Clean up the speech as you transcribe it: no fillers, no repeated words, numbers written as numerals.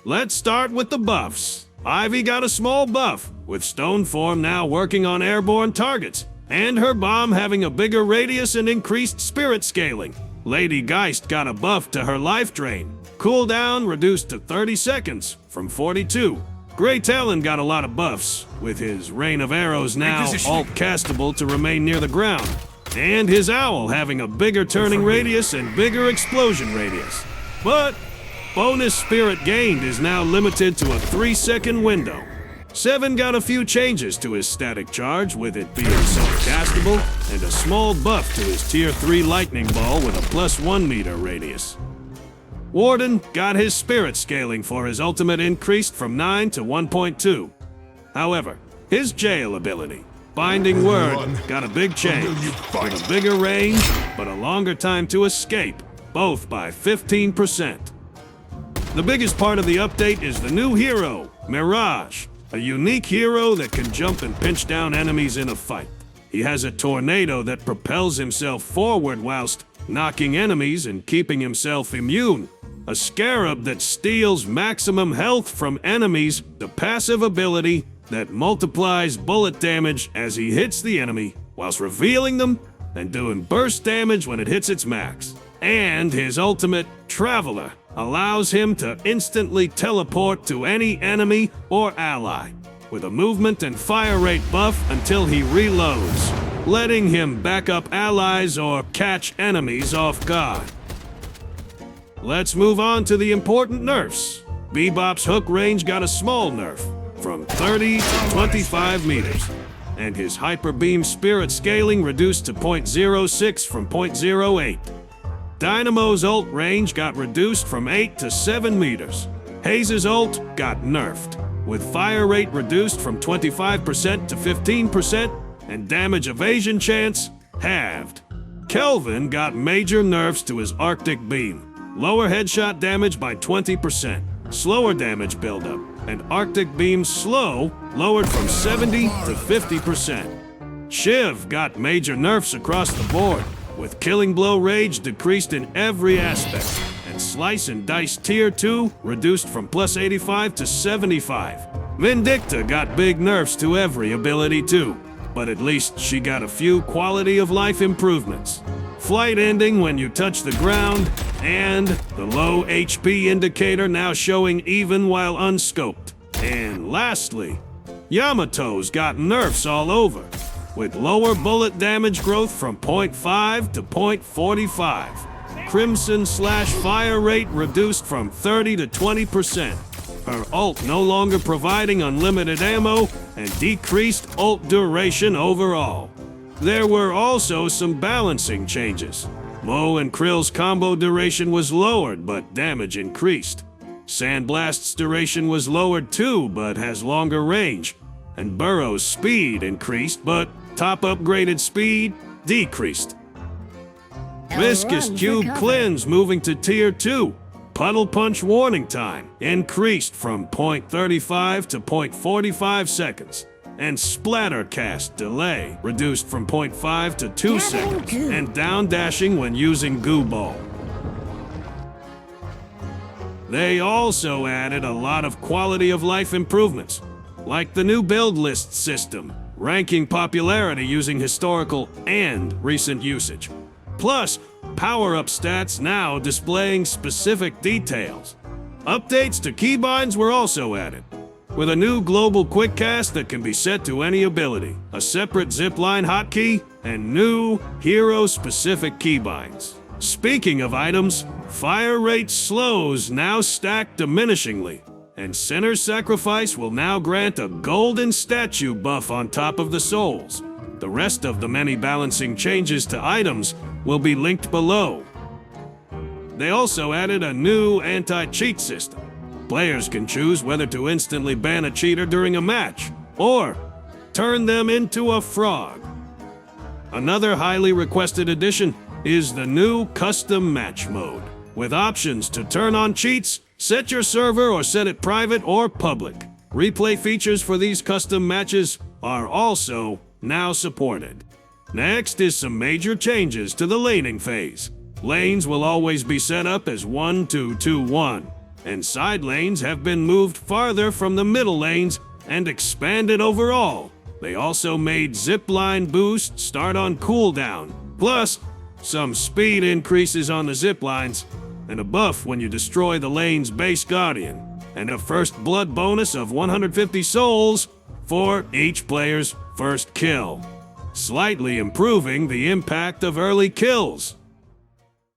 Let's start with the buffs. Ivy got a small buff, with Stone Form now working on airborne targets, and her bomb having a bigger radius and increased spirit scaling. Lady Geist got a buff to her life drain. Cooldown reduced to 30 seconds from 42. Grey Talon got a lot of buffs, with his Rain of Arrows now alt-castable to remain near the ground, and his Owl having a bigger turning radius and bigger explosion radius. But bonus spirit gained is now limited to a 3-second window. Seven got a few changes to his static charge, with it being self-castable, and a small buff to his Tier 3 Lightning Ball with a +1 meter radius. Warden got his spirit scaling for his ultimate increased from 9 to 1.2. However, his jail ability, Binding Word, got a big change, with a bigger range, but a longer time to escape, both by 15%. The biggest part of the update is the new hero, Mirage, a unique hero that can jump and pinch down enemies in a fight. He has a tornado that propels himself forward whilst knocking enemies and keeping himself immune. A scarab that steals maximum health from enemies, the passive ability that multiplies bullet damage as he hits the enemy, whilst revealing them and doing burst damage when it hits its max. And his ultimate, Traveler, allows him to instantly teleport to any enemy or ally, with a movement and fire rate buff until he reloads, letting him back up allies or catch enemies off guard. Let's move on to the important nerfs. Bebop's hook range got a small nerf, from 30 to 25 meters, and his Hyper Beam spirit scaling reduced to 0.06 from 0.08. Dynamo's ult range got reduced from 8 to 7 meters. Haze's ult got nerfed, with fire rate reduced from 25% to 15%, and damage evasion chance halved. Kelvin got major nerfs to his Arctic Beam. Lower headshot damage by 20%, slower damage buildup, and Arctic Beam slow lowered from 70 to 50%. Shiv got major nerfs across the board, with Killing Blow Rage decreased in every aspect, and Slice and Dice Tier 2 reduced from +85 to 75. Vindicta got big nerfs to every ability too, but at least she got a few quality of life improvements. Flight ending when you touch the ground, and the low HP indicator now showing even while unscoped. And lastly, Yamato's got nerfs all over, with lower bullet damage growth from 0.5 to 0.45. Crimson/fire rate reduced from 30 to 20%. Her ult no longer providing unlimited ammo, and decreased ult duration overall. There were also some balancing changes. Mo and Krill's combo duration was lowered, but damage increased. Sandblast's duration was lowered too, but has longer range. And Burrow's speed increased, but top upgraded speed decreased. Viscous Cube Cleanse moving to Tier 2. Puddle Punch warning time increased from 0.35 to 0.45 seconds. And Splattercast delay reduced from 0.5 to 2 seconds, and down dashing when using Goo Ball. They also added a lot of quality of life improvements, like the new build list system, ranking popularity using historical and recent usage. Plus, power-up stats now displaying specific details. Updates to keybinds were also added, with a new global quick cast that can be set to any ability, a separate zipline hotkey, and new hero-specific keybinds. Speaking of items, fire rate slows now stack diminishingly, and Sinner's Sacrifice will now grant a golden statue buff on top of the souls. The rest of the many balancing changes to items will be linked below. They also added a new anti-cheat system. Players can choose whether to instantly ban a cheater during a match, or turn them into a frog. Another highly requested addition is the new custom match mode, with options to turn on cheats, set your server or set it private or public. Replay features for these custom matches are also now supported. Next is some major changes to the laning phase. Lanes will always be set up as 1-2-2-1. and side lanes have been moved farther from the middle lanes and expanded overall. They also made zipline boosts start on cooldown, plus some speed increases on the ziplines, and a buff when you destroy the lane's base guardian, and a first blood bonus of 150 souls for each player's first kill, slightly improving the impact of early kills.